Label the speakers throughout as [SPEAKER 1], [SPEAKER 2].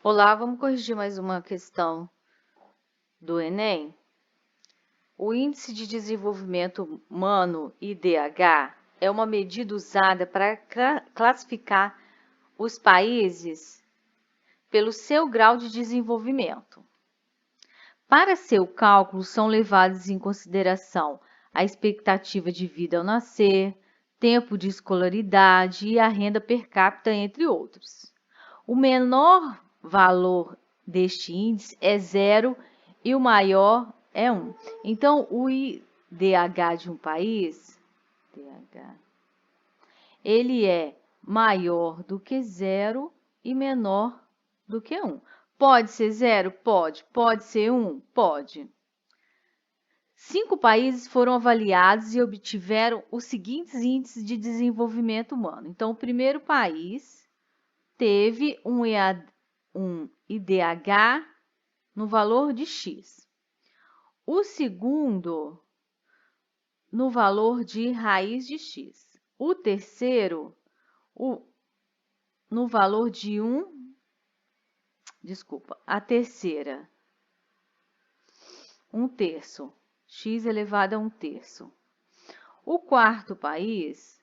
[SPEAKER 1] Olá, vamos corrigir mais uma questão do Enem. O Índice de Desenvolvimento Humano, IDH, é uma medida usada para classificar os países pelo seu grau de desenvolvimento. Para seu cálculo, são levados em consideração a expectativa de vida ao nascer, tempo de escolaridade e a renda per capita, entre outros. O menor valor deste índice é 0 e o maior é 1. Então, o IDH de um país, ele é maior do que 0 e menor do que 1. Pode ser 0? Pode. Pode ser 1? Pode. 5 países foram avaliados e obtiveram os seguintes índices de desenvolvimento humano. Então, o primeiro país teve um IDH no valor de X. O segundo, no valor de raiz de X. O terceiro, no valor de a terceira, 1/3, X elevado a 1/3. O quarto país,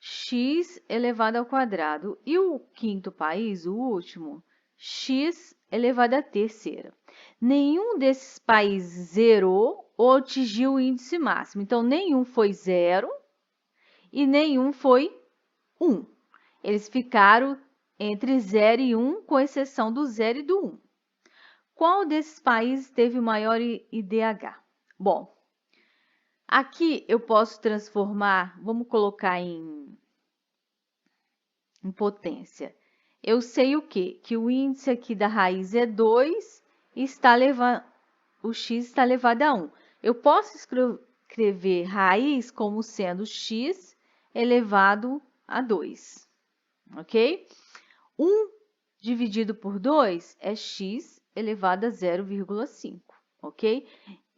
[SPEAKER 1] X elevado ao quadrado. E o quinto país, o último, X elevado à terceira. Nenhum desses países zerou ou atingiu o índice máximo. Então, nenhum foi 0 e nenhum foi 1. Eles ficaram entre 0 e 1, com exceção do 0 e do 1. Qual desses países teve o maior IDH? Bom, aqui eu posso transformar, vamos colocar em potência. Eu sei o quê? Que o índice aqui da raiz é 2 e o x está elevado a 1. Eu posso escrever raiz como sendo x elevado a 2, ok? 1 dividido por 2 é x elevado a 0,5, ok?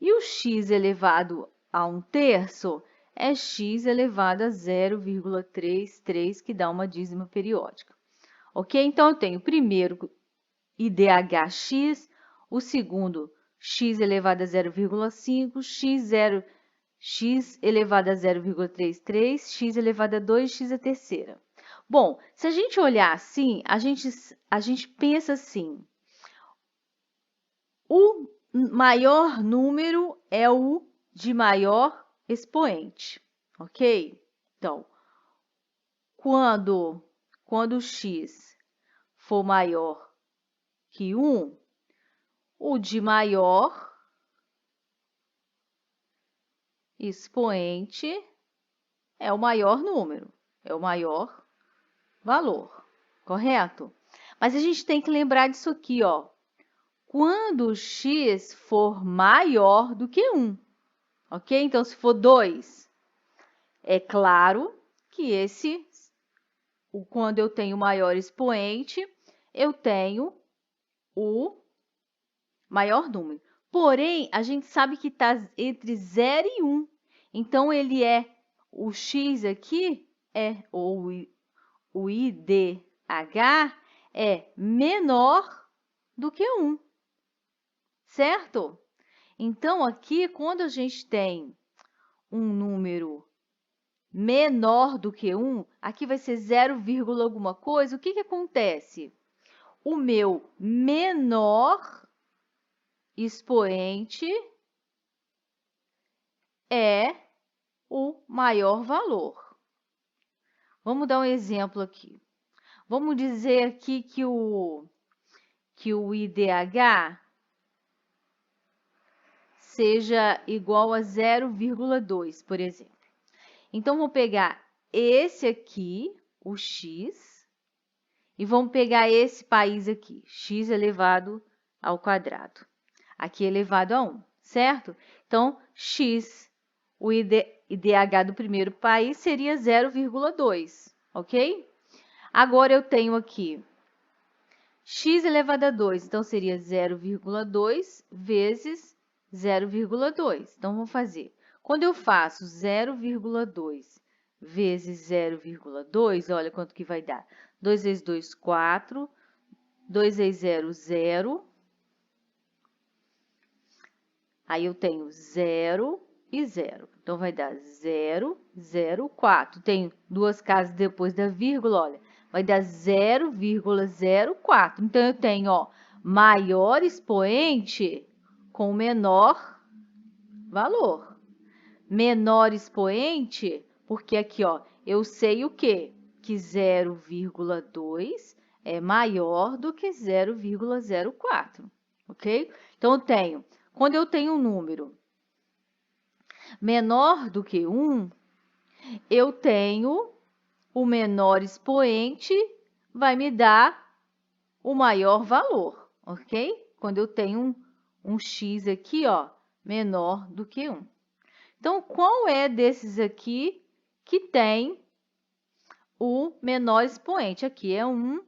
[SPEAKER 1] E o x elevado a 1/3 é x elevado a 0,33, que dá uma dízima periódica. Ok? Então, eu tenho o primeiro IDHx, o segundo x elevado a 0,5, x elevado a 0,33, x elevado a 2, x a terceira. Bom, se a gente olhar assim, a gente pensa assim, o maior número é o de maior expoente, ok? Então, quando x for maior que 1, o de maior expoente é o maior número, é o maior valor, correto? Mas a gente tem que lembrar disso aqui, ó. Quando x for maior do que 1, ok? Então, se for 2, é claro que quando eu tenho maior expoente, eu tenho o maior número. Porém, a gente sabe que está entre 0 e 1. Então, o x aqui, ou o IDH, é menor do que 1. Certo? Então, aqui, quando a gente tem um número menor do que 1, aqui vai ser 0, alguma coisa, o que acontece? O meu menor expoente é o maior valor. Vamos dar um exemplo aqui. Vamos dizer aqui que o IDH seja igual a 0,2, por exemplo. Então, vou pegar esse aqui, o x, e vamos pegar esse país aqui, x elevado ao quadrado. Aqui elevado a 1, certo? Então, x, o IDH do primeiro país seria 0,2, ok? Agora, eu tenho aqui x elevado a 2, então seria 0,2 vezes 0,2. Então, vamos fazer. Quando eu faço 0,2 vezes 0,2, olha quanto que vai dar. 2 vezes 2, 4. 2 vezes 0, 0. Aí eu tenho 0 e 0. Então, vai dar 0, 0, 4. Tem duas casas depois da vírgula, olha. Vai dar 0,04. Então, eu tenho, ó, maior expoente com menor valor. Menor expoente, porque aqui, ó, eu sei o quê? Que 0,2 é maior do que 0,04, ok? Então, eu tenho, quando eu tenho um número menor do que 1, eu tenho o menor expoente, vai me dar o maior valor, ok? Quando eu tenho um x aqui, ó, menor do que 1. Então, qual é desses aqui que tem o menor expoente? Aqui é 1,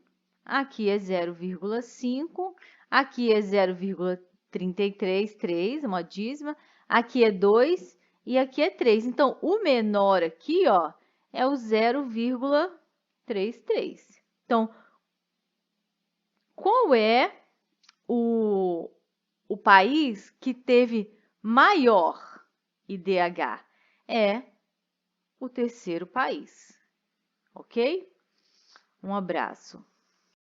[SPEAKER 1] aqui é 0,5, aqui é 0,333, uma dízima, aqui é 2 e aqui é 3. Então, o menor aqui, ó, é o 0,33. Então, qual é o país que teve maior IDH? É o terceiro país, ok? Um abraço.